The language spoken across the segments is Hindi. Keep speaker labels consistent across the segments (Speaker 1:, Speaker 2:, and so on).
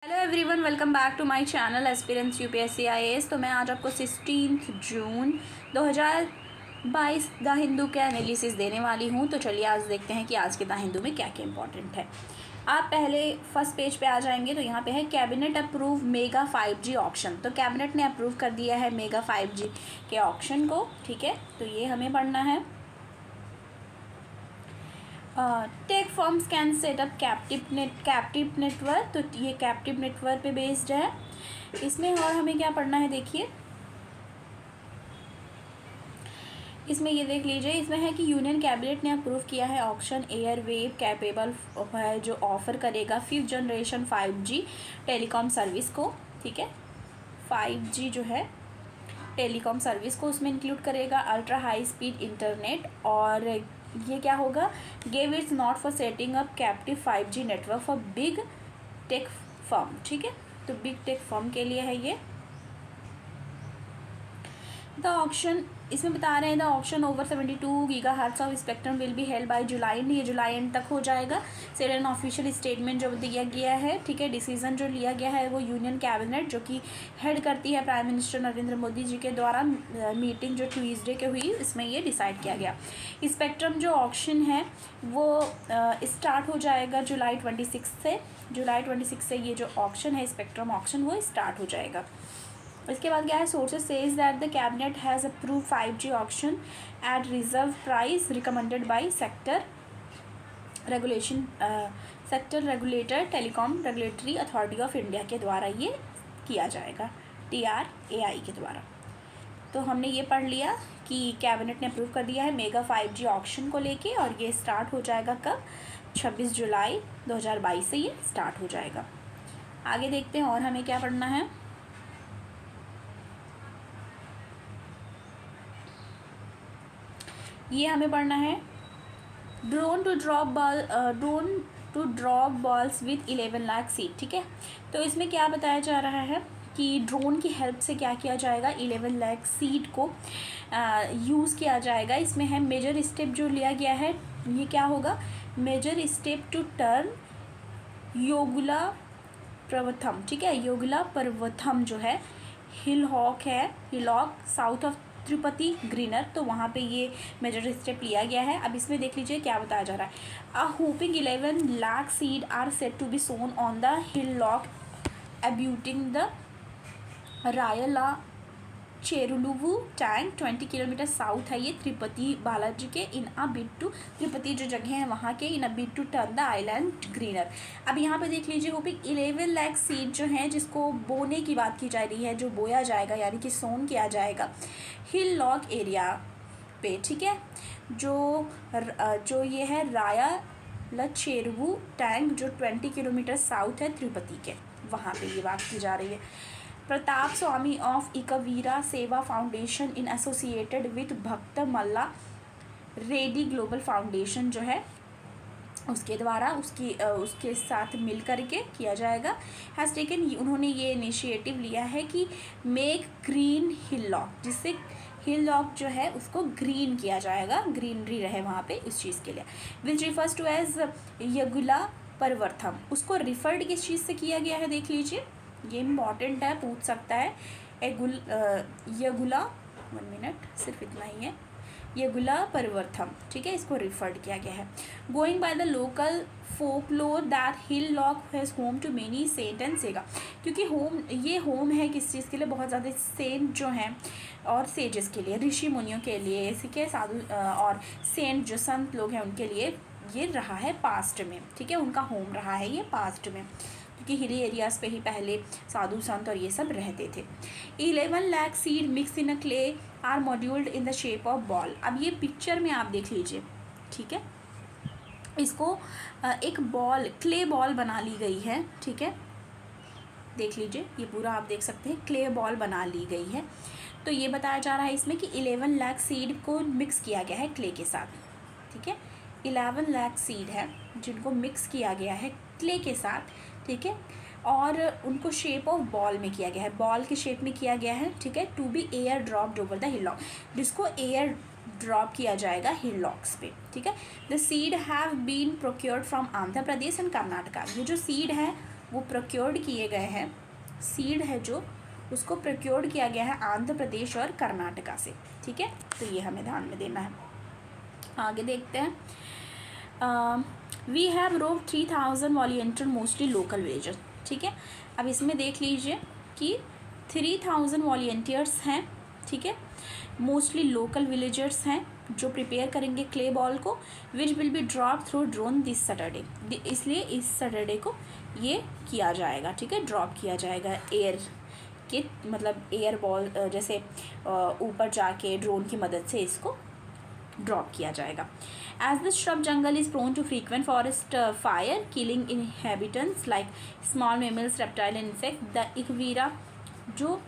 Speaker 1: Hello everyone, welcome back to my channel aspirants UPSC IAS. तो मैं आज आपको 16 जून 2022 द हिंदू के एनालिसिस देने वाली हूँ। तो चलिए आज देखते हैं कि आज के द हिंदू में क्या क्या इंपॉर्टेंट है। आप पहले फर्स्ट पेज पे आ जाएंगे तो यहाँ पे है cabinet approve mega 5G auction. तो कैबिनेट ने अप्रूव कर दिया है मेगा 5G के ऑक्शन को, ठीक है। तो ये हमें पढ़ना है। Tech firms can set up captive network. तो ये कैप्टिव नेटवर्क पे बेस्ड है इसमें। और हमें क्या पढ़ना है, देखिए इसमें ये देख लीजिए। इसमें है कि यूनियन कैबिनेट ने अप्रूव किया है ऑक्शन एयरवेव कैपेबल है जो ऑफर करेगा 5th generation 5G telecom service को, ठीक है। 5G जो है टेलीकॉम सर्विस को उसमें इंक्लूड करेगा, अल्ट्रा हाई स्पीड इंटरनेट। और ये क्या होगा, gave it's not for setting up captive 5G network for big tech firm, ठीक है। तो बिग टेक फर्म के लिए है ये। द ऑक्शन इसमें बता रहे हैं the auction over 72 gigahertz of spectrum will be held by July and. ये जुलाई एंड तक हो जाएगा। सेड एन ऑफिशियल स्टेटमेंट जो दिया गया है, ठीक है। डिसीजन जो लिया गया है वो यूनियन कैबिनेट जो कि हेड करती है प्राइम मिनिस्टर नरेंद्र मोदी जी के द्वारा मीटिंग जो ट्यूसडे के हुई, इसमें ये डिसाइड किया गया। स्पेक्ट्रम जो ऑक्शन है वो स्टार्ट हो जाएगा जुलाई 26 से। जुलाई 26 से ये जो ऑक्शन है स्पेक्ट्रम ऑक्शन वो स्टार्ट हो जाएगा। इसके बाद क्या है, sources says that the cabinet has approve 5G auction at reserve price recommended by sector regulator telecom regulatory authority of India के द्वारा ये किया जाएगा, TRAI के द्वारा। तो हमने ये पढ़ लिया कि कैबिनेट ने अप्रूव कर दिया है मेगा 5G ऑक्शन को लेके, और ये स्टार्ट हो जाएगा कब, 26 जुलाई 2022 से ये स्टार्ट हो जाएगा। आगे देखते हैं और हमें क्या पढ़ना है। ये हमें पढ़ना है drone to drop balls with 11 lakh seed, ठीक है। तो इसमें क्या बताया जा रहा है कि ड्रोन की हेल्प से क्या किया जाएगा, 11 लाख सीट को यूज़ किया जाएगा। इसमें है मेजर स्टेप जो लिया गया है, ये क्या होगा, major step to turn योगुला Parvatam, ठीक है। योगुला पर्वतम जो है हिलहॉक साउथ ऑफ तिरुपति ग्रीनर, तो वहाँ पे ये मेजर स्टेप लिया गया है। अब इसमें देख लीजिए क्या बताया जा रहा है। A hoping 11 lakh seed are set to be sown on the hillock abutting the Rayala Cheruvu tank 20 kilometre south है ये तिरुपति बालाजी के। In a bid to Tirupati जो जगह है वहाँ के, in a bid to turn the island greener. अब यहाँ पे देख लीजिए होपिंग 11 लाख सीड जो है जिसको बोने की बात की जा रही है, जो बोया जाएगा यानी कि सोन किया जाएगा हिल लॉक एरिया पे, ठीक है। जो ये है राया लचेरुवु टैंक जो 20 किलोमीटर साउथ है तिरुपति के, वहाँ पे ये बात की जा रही है। प्रताप स्वामी ऑफ इकवीरा सेवा फाउंडेशन इन एसोसिएटेड विथ भक्त मल्ला रेड्डी ग्लोबल फाउंडेशन जो है उसके द्वारा उसके साथ मिल करके किया जाएगा। हैज़ टेकन, उन्होंने ये इनिशिएटिव लिया है कि मेक ग्रीन हिल लॉक, जिससे हिल लॉक जो है उसको ग्रीन किया जाएगा, ग्रीनरी रहे वहाँ पे इस चीज़ के लिए। विच रिफर्स टू एज यगुला पर्वतम, उसको रिफर्ड किस चीज़ से किया गया है, देख लीजिए ये इम्पॉर्टेंट है, पूछ सकता है। यगुला 1 मिनट, सिर्फ इतना ही है, यगुला पर्वतम, ठीक है, इसको रिफर्ड किया गया है। Going by the local folklore that hillock has home to many saint and सेगा, क्योंकि होम है किस चीज़ के लिए, बहुत ज़्यादा सेंट जो हैं और सेजेस के लिए, ऋषि मुनियों के लिए, ठीक है, साधु और सेंट जो संत लोग हैं उनके लिए ये रहा है पास्ट में, ठीक है, उनका होम रहा है ये पास्ट में, क्योंकि हिली एरियाज़ पे ही पहले साधु संत और ये सब रहते थे। 11 lakh seed mix in a clay or moulded in the shape of ball. अब ये पिक्चर में आप देख लीजिए, ठीक है, इसको एक बॉल, क्ले बॉल बना ली गई है, ठीक है, देख लीजिए ये पूरा आप देख सकते हैं, क्ले बॉल बना ली गई है। तो ये बताया जा रहा है इसमें कि 11 लाख सीड को मिक्स किया गया है क्ले के साथ, ठीक है। 11 लाख सीड है जिनको मिक्स किया गया है क्ले के साथ, ठीक है, और उनको शेप ऑफ बॉल में किया गया है, बॉल के शेप में किया गया है, ठीक है। To be air dropped over the hillock, जिसको एयर ड्रॉप किया जाएगा हिल लॉक्स पे, ठीक है। The seed have been procured from Andhra Pradesh and Karnataka. ये जो सीड है वो प्रोक्योर्ड किए गए हैं, सीड है जो उसको प्रोक्योर्ड किया गया है आंध्र प्रदेश और कर्नाटका से, ठीक है। तो ये हमें ध्यान में देना है। आगे देखते हैं, वी हैव रोव 3000 वॉलंटियर मोस्टली लोकल विलेजर्स, ठीक है। अब इसमें देख लीजिए कि 3000 वॉलंटियर्स हैं, ठीक है, मोस्टली लोकल विलेजर्स हैं जो प्रिपेयर करेंगे क्ले बॉल को, which will be drop through drone this Saturday, इसलिए इस सैटरडे को ये किया जाएगा, ठीक है, ड्रॉप किया जाएगा एयर के, मतलब एयर बॉल जैसे ऊपर जाके ड्रोन की मदद से इसको ड्रॉप किया जाएगा। As the shrub jungle is prone to frequent forest fire killing inhabitants like small mammals reptile and insect, the इकवीरा जो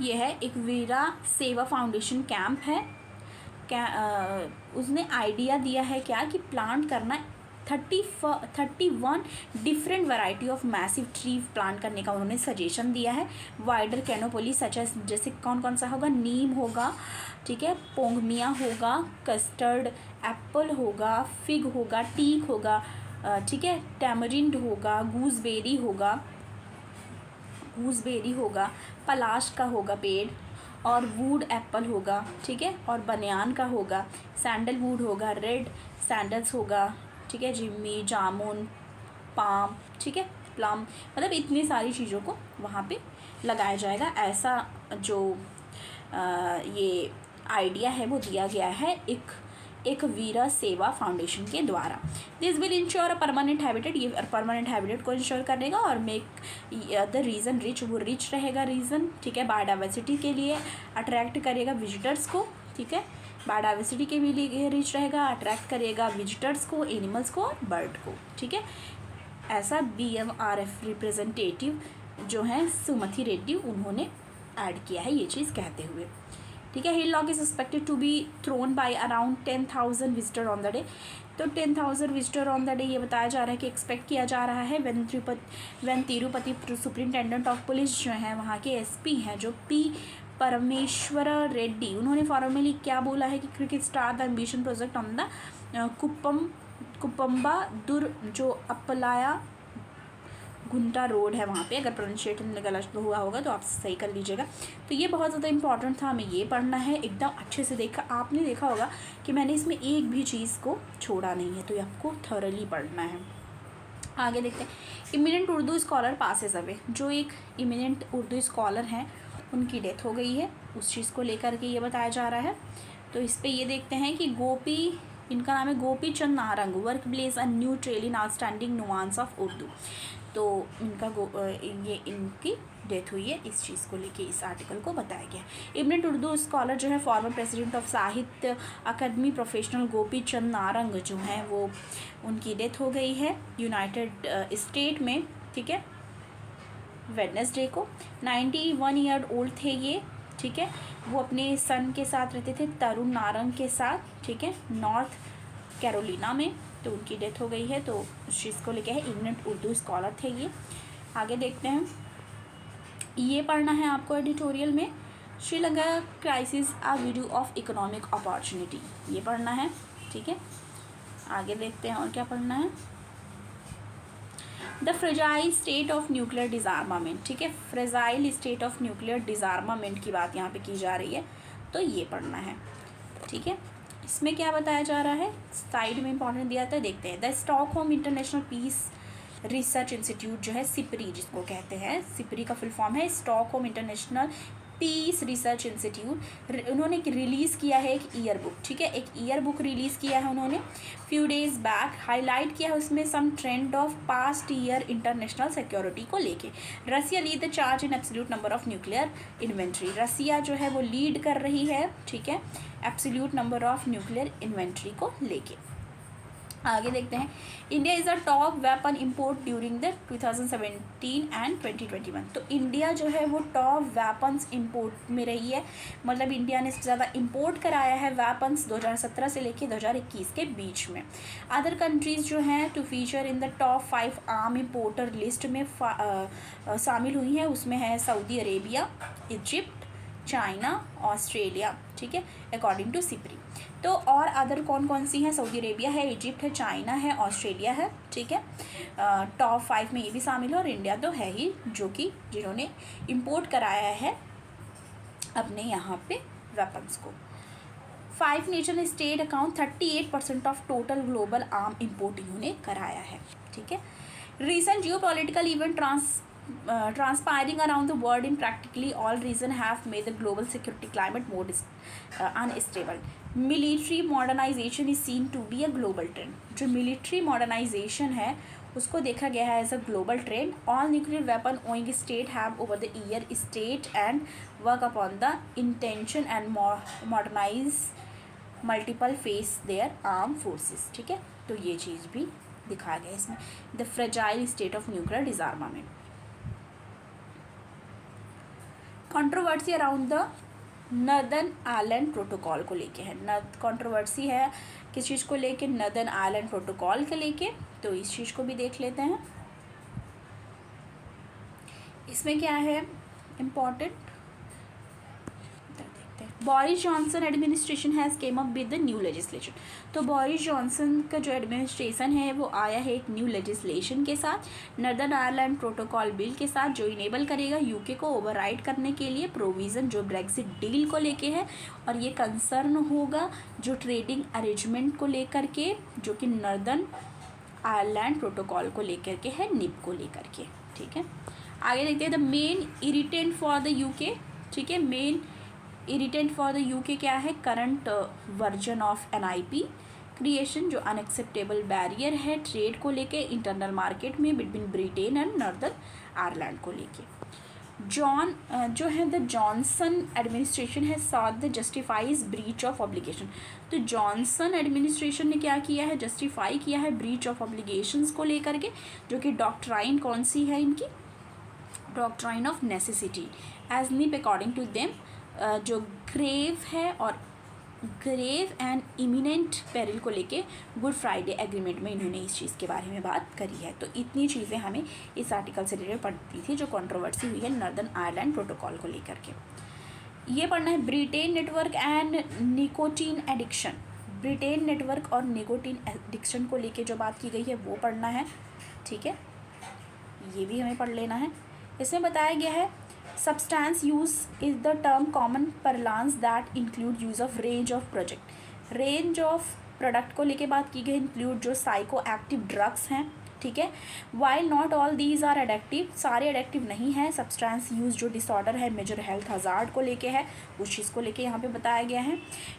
Speaker 1: ये है इकवीरा सेवा फाउंडेशन कैंप है, उसने आइडिया दिया है क्या कि प्लांट करना 31 different variety of massive tree plant करने का उन्होंने सजेशन दिया है। वाइडर कैनोपोली सच एज, जैसे कौन कौन सा होगा, नीम होगा, ठीक है, पोंगमिया होगा, कस्टर्ड एप्पल होगा, फिग होगा, टीक होगा, ठीक है, टैमरिंड होगा, गूसबेरी होगा, पलाश का होगा पेड़, और वुड एप्पल होगा, ठीक है, और बनियान का होगा, सैंडलवुड होगा, रेड सैंडल्स होगा, ठीक है, जिम्मी, जामुन, पाम, ठीक है, प्लम, मतलब इतनी सारी चीज़ों को वहाँ पे लगाया जाएगा। ऐसा जो ये आइडिया है वो दिया गया है एक वीरा सेवा फाउंडेशन के द्वारा। This will ensure a permanent habitat, ये परमानेंट हैबिटेट को इंश्योर करेगा और मेक द रीजन रिच, वो रिच रहेगा रीजन, ठीक है, बायोडाइवर्सिटी के लिए अट्रैक्ट करेगा विजिटर्स को, ठीक है, बायोडाइवर्सिटी के भी लिए रिच रहेगा, अट्रैक्ट करेगा विजिटर्स को, एनिमल्स को और बर्ड को, ठीक है। ऐसा BMRF रिप्रेजेंटेटिव जो हैं सुमति रेड्डी, उन्होंने ऐड किया है ये चीज़ कहते हुए, ठीक है। Hillock is expected to be thrown by around 10,000 visitor on the day, तो 10,000 विजिटर ऑन द डे ये बताया जा रहा है कि एक्सपेक्ट किया जा रहा है। When Tirupati superintendent of police जो है वहाँ के SP हैं जो P परमेश्वर रेड्डी, उन्होंने फॉर्मली क्या बोला है कि cricket star the ambition project on the कुपम्बा दुर जो अपलाया घुंटा रोड है वहाँ पे, अगर प्रोनाउंसिएशन गलत हुआ होगा तो आप सही कर लीजिएगा। तो ये बहुत ज़्यादा इंपॉर्टेंट था, हमें ये पढ़ना है एकदम अच्छे से। आपने देखा होगा कि मैंने इसमें एक भी चीज़ को छोड़ा नहीं है, तो ये आपको थॉरली पढ़ना है। आगे देखते हैं, eminent Urdu scholar passes away, जो एक इमिनेंट उर्दू स्कॉलर हैं उनकी डेथ हो गई है, उस चीज़ को लेकर के ये बताया जा रहा है। तो इस पर ये देखते हैं कि इनका नाम है Gopi Chand Narang, work blaze a new trail in outstanding nuance of Urdu, तो ये इनकी डेथ हुई है, इस चीज़ को लेके इस आर्टिकल को बताया गया। इमिनेंट उर्दू स्कॉलर जो है फॉर्मर प्रेसिडेंट ऑफ साहित्य अकादमी प्रोफेशनल गोपी चंद नारंग जो हैं वो उनकी डेथ हो गई है यूनाइटेड स्टेट में, ठीक है, वेडनेसडे को। 91 ईयर ओल्ड थे ये, ठीक है, वो अपने सन के साथ रहते थे, तरुण नारंग के साथ, ठीक है, नॉर्थ कैरोलिना में, तो उनकी डेथ हो गई है। तो उस चीज़ को लेके है, इमिनेंट उर्दू स्कॉलर थे ये। आगे देखते हैं, ये पढ़ना है आपको एडिटोरियल में, Sri Lanka crisis a video of economic opportunity, ये पढ़ना है, ठीक है। आगे देखते हैं और क्या पढ़ना है, the fragile state of nuclear disarmament, ठीक है, fragile state of nuclear disarmament की बात यहाँ पे की जा रही है, तो ये पढ़ना है, ठीक है। इसमें क्या बताया जा रहा है, साइड में इंपॉर्टेंट दिया था, देखते हैं। The Stockholm International Peace Research Institute जो है, सिपरी जिसको कहते हैं, सिपरी का फुल फॉर्म है Stockholm International Peace Research Institute, उन्होंने रिलीज़ किया है एक ईयर बुक, ठीक है, एक ईयर बुक रिलीज़ किया है उन्होंने फ्यू डेज़ बैक। हाईलाइट किया है उसमें some trend of past year international security को लेके। Russia lead the charge in absolute number of nuclear inventory, Russia जो है वो लीड कर रही है, ठीक है, absolute number of nuclear inventory को लेके। आगे देखते हैं, India is a top weapon import during the 2017 and 2021, तो इंडिया जो है वो टॉप वेपन्स इंपोर्ट में रही है, मतलब इंडिया ने ज़्यादा इंपोर्ट कराया है वेपन्स 2017 से लेके 2021 के बीच में। अदर कंट्रीज़ जो हैं to feature in the top 5 arm importer list में शामिल हुई हैं, उसमें है Saudi Arabia, Egypt, China, Australia, ठीक है, अकॉर्डिंग टू सिप्री। तो और अदर कौन कौन सी हैं? सऊदी अरेबिया है, इजिप्ट है, चाइना है, ऑस्ट्रेलिया है, ठीक है। टॉप 5 में ये भी शामिल है और इंडिया तो है ही, जो कि जिन्होंने इम्पोर्ट कराया है अपने यहाँ पे वेपन्स को। 5 nation state account 38% of total global arm import इन्होंने कराया है, ठीक है। Recent geopolitical event transpiring around the world in practically all regions have made the global security climate more unstable. Military modernization is seen to be a global trend. जो military modernization है उसको देखा गया है as a global trend. All nuclear weapon owing state have over the year state and work upon the intention and modernise multiple face their arm forces, ठीक है. तो ये चीज़ भी दिखाया गया इसमें. The fragile state of nuclear disarmament. Controversy around the Northern Ireland protocol को लेके है. कंट्रोवर्सी है किस चीज़ को लेके? नर्दर्न आयरलैंड प्रोटोकॉल के लेके. तो इस चीज़ को भी देख लेते हैं. इसमें क्या है इम्पॉर्टेंट देखते हैं. Boris Johnson administration has came up with the new legislation. तो बोरिस जॉनसन का जो एडमिनिस्ट्रेशन है वो आया है एक न्यू लेजिस्लेशन के साथ, नर्दर्न आयरलैंड प्रोटोकॉल बिल के साथ, जो इनेबल करेगा यूके को ओवरराइड करने के लिए प्रोविज़न जो ब्रेक्सिट डील को लेके है. और ये कंसर्न होगा जो ट्रेडिंग अरेंजमेंट को लेकर के, जो कि नर्दर्न आयरलैंड प्रोटोकॉल को लेकर के है, निप को लेकर के, ठीक है. आगे देखते हैं the main irritant for the UK, ठीक है. Main irritant for the UK क्या है? Current version of NIP creation, जो अनएक्सेप्टेबल बैरियर है ट्रेड को लेके इंटरनल मार्केट में between Britain and Northern Ireland को लेके. जो है द जॉनसन एडमिनिस्ट्रेशन है sought the justifies breach of obligation. तो जॉनसन एडमिनिस्ट्रेशन ने क्या किया है? जस्टिफाई किया है ब्रीच ऑफ ऑब्लिगेशंस को लेकर के, जो कि डॉक्ट्राइन कौन सी है इनकी? Doctrine of necessity as NIP according to them. जो ग्रेव है और ग्रेव एंड इमिनेंट पेरिल को लेके गुड फ्राइडे एग्रीमेंट में इन्होंने इस चीज़ के बारे में बात करी है. तो इतनी चीज़ें हमें इस आर्टिकल से रिलेटेड पढ़ती थी जो कंट्रोवर्सी हुई है नॉर्दर्न आयरलैंड प्रोटोकॉल को लेकर के. ये पढ़ना है Britain network and nicotine addiction. Britain network और निकोटीन एडिक्शन को लेके जो बात की गई है वो पढ़ना है, ठीक है. ये भी हमें पढ़ लेना है. इसमें बताया गया है substance use is the term common parlance that include use of range of project. range of product को लेके बात की गई. include जो साइको एक्टिव ड्रग्स हैं, ठीक है. while not all these are addictive, सारे एडिक्टिव नहीं है. सब्सटेंस यूज़ जो डिसऑर्डर है मेजर हेल्थ हजार्ड को लेके है, उस चीज़ को लेके यहाँ पे बताया गया है.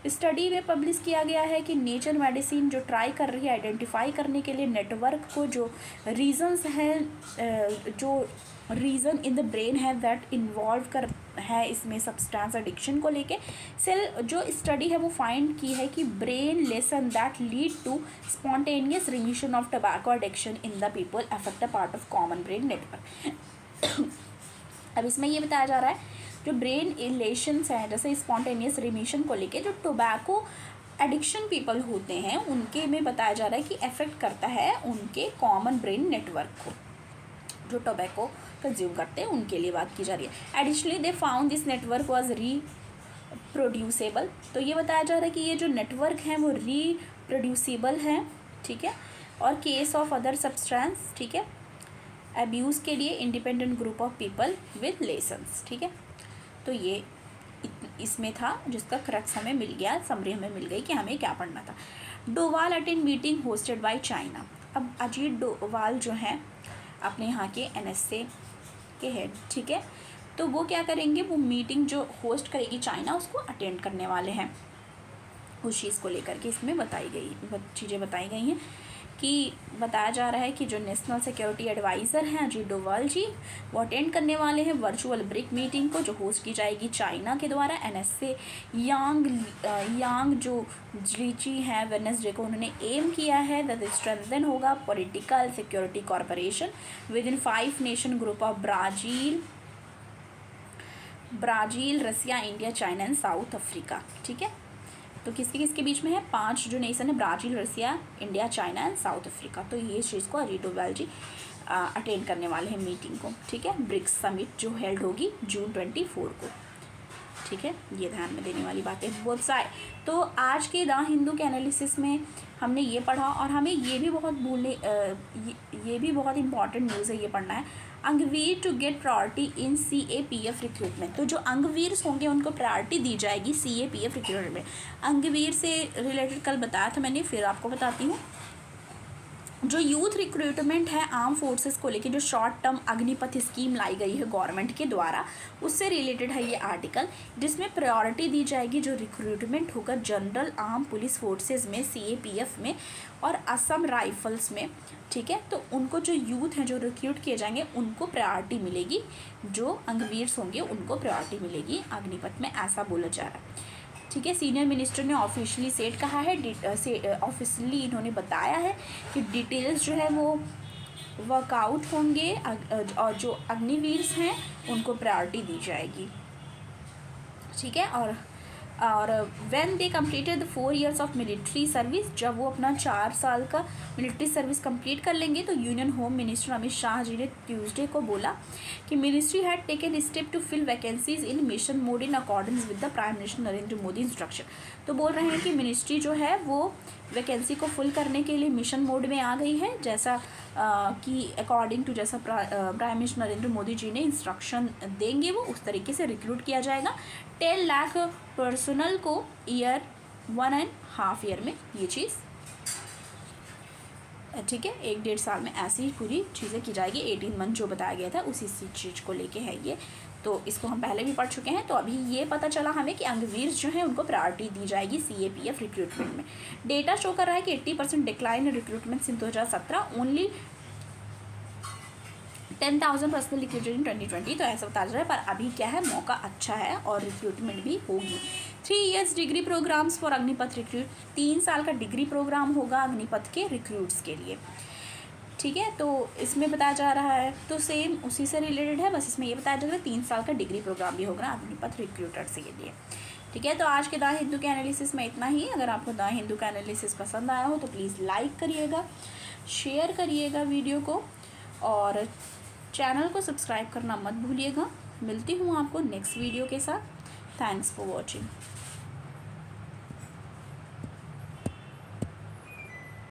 Speaker 1: स्टडी में पब्लिश किया गया है कि नेचर मेडिसिन जो ट्राई कर रही है आइडेंटिफाई करने के लिए नेटवर्क को, जो रीजन्स हैं, जो रीज़न इन द ब्रेन है दैट इन्वॉल्व कर है इसमें सब्सटेंस एडिक्शन को लेके. सेल जो स्टडी है वो फाइंड की है कि brain lesion that lead to spontaneous remission of tobacco addiction in the people affect a part of common brain network. अब इसमें ये बताया जा रहा है जो ब्रेन इलेशंस हैं, जैसे स्पॉन्टेनियस रिमिशन को लेके, जो टोबैको एडिक्शन पीपल होते हैं उनके में बताया जा रहा है कि अफेक्ट करता है उनके कॉमन ब्रेन नेटवर्क को, जो टोबैको कंज्यूम करते हैं उनके लिए बात की जा रही है. Additionally they found this network was reproducible. तो ये बताया जा रहा है कि ये जो नेटवर्क हैं वो रीप्रोड्यूसेबल हैं, ठीक है. और केस ऑफ अदर सब्सटेंस, ठीक है, अब्यूज़ के लिए independent group of people with lessons, ठीक है. तो ये इसमें था जिसका क्रक्स हमें मिल गया, समरी हमें मिल गई कि हमें क्या पढ़ना था. Doval attend meeting hosted by China. अब अजीत डोवाल जो हैं अपने यहाँ के NSA के हेड, ठीक है. तो वो क्या करेंगे? वो मीटिंग जो होस्ट करेगी चाइना उसको अटेंड करने वाले हैं. उस चीज़ को लेकर के इसमें चीज़ें बताई गई हैं कि बताया जा रहा है कि जो नेशनल सिक्योरिटी एडवाइज़र हैं अजीत डोवाल जी, वो अटेंड करने वाले हैं वर्चुअल ब्रिक मीटिंग को, जो होस्ट की जाएगी चाइना के द्वारा. NSA यांग जो लीची हैं वेडनेसडे को उन्होंने एम किया है दैट स्ट्रेंथन होगा political security corporation within 5 nation group of Brazil, Russia, India, China and South Africa, ठीक है. तो किसके बीच में है? 5 जो नेशन है, Brazil, Russia, India, China and South Africa. तो ये चीज़ को अजीत डोवाल जी अटेंड करने वाले हैं मीटिंग को, ठीक है. ब्रिक्स समिट जो हेल्ड होगी जून 24 को, ठीक है, ये ध्यान में देने वाली बातें बोथ साइड। तो आज के द हिंदू के एनालिसिस में हमने ये पढ़ा, और हमें ये भी बहुत ये भी बहुत इंपॉर्टेंट न्यूज़ है, ये पढ़ना है, अंगवीर to get priority in CAPF recruitment. तो जो अंगवीर होंगे उनको प्रायोरिटी दी जाएगी CAPF रिक्रूटमेंट में। अंगवीर से रिलेटेड कल बताया था मैंने, फिर आपको बताती हूँ। जो यूथ रिक्रूटमेंट है आर्म फोर्सेस को लेके, जो शॉर्ट टर्म अग्निपथ स्कीम लाई गई है गवर्नमेंट के द्वारा, उससे रिलेटेड है ये आर्टिकल, जिसमें प्रायोरिटी दी जाएगी जो रिक्रूटमेंट होगा जनरल आर्म पुलिस फोर्सेस में, CAPF में और असम राइफल्स में, ठीक है। तो उनको जो यूथ हैं जो रिक्रूट किए जाएंगे उनको प्रायोरिटी मिलेगी, जो अंगवीर होंगे उनको प्रायोरिटी मिलेगी अग्निपथ में, ऐसा बोला जा रहा है, ठीक है। सीनियर मिनिस्टर ने ऑफिशियली सेट कहा है, ऑफिशियली इन्होंने बताया है कि डिटेल्स जो है वो वर्कआउट होंगे, और जो अग्निवीर्स हैं उनको प्रायोरिटी दी जाएगी, ठीक है। और when they completed 4 years of military service, जब वो अपना 4 साल का मिलिट्री सर्विस कंप्लीट कर लेंगे, तो union home minister Amit Shah ji ने ट्यूसडे को बोला कि ministry had taken step to fill vacancies in mission mode in accordance with the prime minister Narendra Modi instruction. तो बोल रहे हैं कि मिनिस्ट्री जो है वो वैकेंसी को फुल करने के लिए मिशन मोड में आ गई है, जैसा कि अकॉर्डिंग टू जैसा प्राइम मिनिस्टर नरेंद्र मोदी जी ने इंस्ट्रक्शन देंगे वो उस तरीके से रिक्रूट किया जाएगा। 10 लाख पर्सनल को ईयर 1.5 year में ये चीज़, ठीक है, 1-1.5 साल में ऐसी पूरी चीज़ें की जाएगी। 18 मंथ जो बताया गया था उसी चीज़ को लेके है ये, तो इसको हम पहले भी पढ़ चुके हैं। तो अभी ये पता चला हमें कि अंगवीर जो हैं उनको प्रायोरिटी दी जाएगी CAPF रिक्रूटमेंट में। डेटा शो कर रहा है कि 80% decline in recruitment since 2017, only 10,000 personal recruited इन 2020। तो ऐसा बता रहा है, पर अभी क्या है, मौका अच्छा है और रिक्रूटमेंट भी होगी। 3 years degree programmes for Agnipath recruit, 3 साल का डिग्री प्रोग्राम होगा अग्निपथ के रिक्रूट्स के लिए, ठीक है। तो इसमें बताया जा रहा है, तो सेम उसी से रिलेटेड है, बस इसमें ये बताया जा रहा है 3 साल का डिग्री प्रोग्राम भी होगा अग्निपथ रिक्रूटर्स के लिए, ठीक है। तो आज के द हिंदू के एनालिसिस में इतना ही। अगर आपको द हिंदू का एनालिसिस पसंद आया हो तो प्लीज़ लाइक करिएगा, शेयर करिएगा वीडियो को, और चैनल को सब्सक्राइब करना मत भूलिएगा। मिलती हूँ आपको नेक्स्ट वीडियो के साथ। Thanks for watching.